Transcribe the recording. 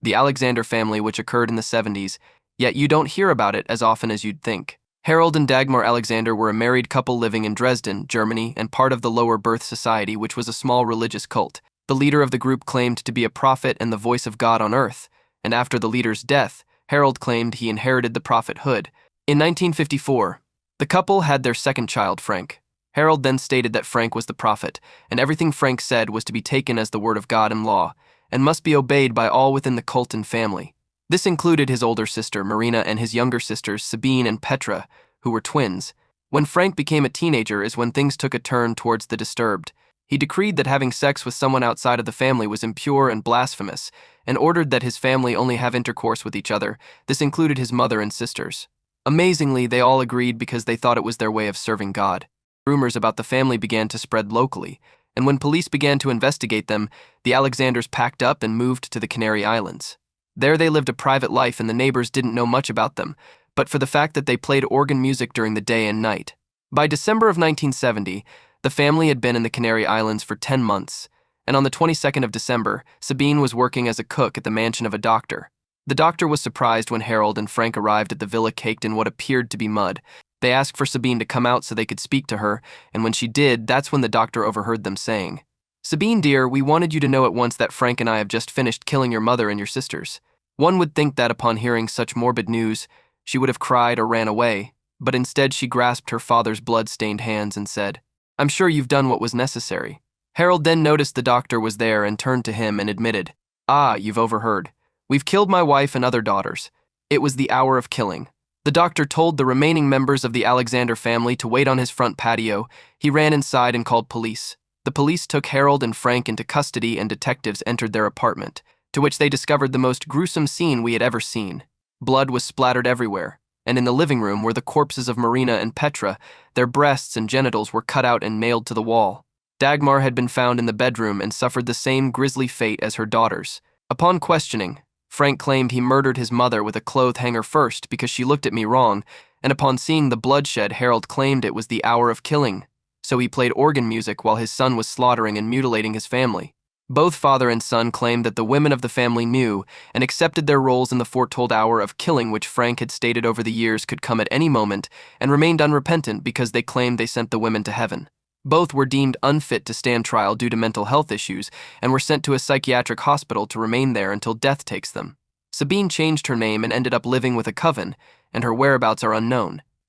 the Alexander family, which occurred in the 70s, yet you don't hear about it as often as you'd think. Harold and Dagmar Alexander were a married couple living in Dresden, Germany, and part of the Lower Birth Society, which was a small religious cult. The leader of the group claimed to be a prophet and the voice of God on earth, and after the leader's death, Harold claimed he inherited the prophethood. In 1954, the couple had their second child, Frank. Harold then stated that Frank was the prophet, and everything Frank said was to be taken as the word of God and law, and must be obeyed by all within the cult and family. This included his older sister, Marina, and his younger sisters, Sabine and Petra, who were twins. When Frank became a teenager is when things took a turn towards the disturbed. He decreed that having sex with someone outside of the family was impure and blasphemous, and ordered that his family only have intercourse with each other. This included his mother and sisters. Amazingly, they all agreed because they thought it was their way of serving God. Rumors about the family began to spread locally, and when police began to investigate them, the Alexanders packed up and moved to the Canary Islands. There they lived a private life and the neighbors didn't know much about them, but for the fact that they played organ music during the day and night. By December of 1970, the family had been in the Canary Islands for 10 months, and on the 22nd of December, Sabine was working as a cook at the mansion of a doctor. The doctor was surprised when Harold and Frank arrived at the villa caked in what appeared to be mud. They asked for Sabine to come out so they could speak to her, and when she did, that's when the doctor overheard them saying, "Sabine, dear, we wanted you to know at once that Frank and I have just finished killing your mother and your sisters." One would think that upon hearing such morbid news, she would have cried or ran away, but instead she grasped her father's blood-stained hands and said, "I'm sure you've done what was necessary." Harold then noticed the doctor was there and turned to him and admitted, "You've overheard. We've killed my wife and other daughters. It was the hour of killing." The doctor told the remaining members of the Alexander family to wait on his front patio. He ran inside and called police. The police took Harold and Frank into custody and detectives entered their apartment, to which they discovered the most gruesome scene we had ever seen. Blood was splattered everywhere, and in the living room were the corpses of Marina and Petra. Their breasts and genitals were cut out and nailed to the wall. Dagmar had been found in the bedroom and suffered the same grisly fate as her daughters. Upon questioning, Frank claimed he murdered his mother with a clothes hanger first because she looked at me wrong, and upon seeing the bloodshed, Harold claimed it was the hour of killing, so he played organ music while his son was slaughtering and mutilating his family. Both father and son claimed that the women of the family knew and accepted their roles in the foretold hour of killing, which Frank had stated over the years could come at any moment, and remained unrepentant because they claimed they sent the women to heaven. Both were deemed unfit to stand trial due to mental health issues and were sent to a psychiatric hospital to remain there until death takes them. Sabine changed her name and ended up living with a coven, and her whereabouts are unknown.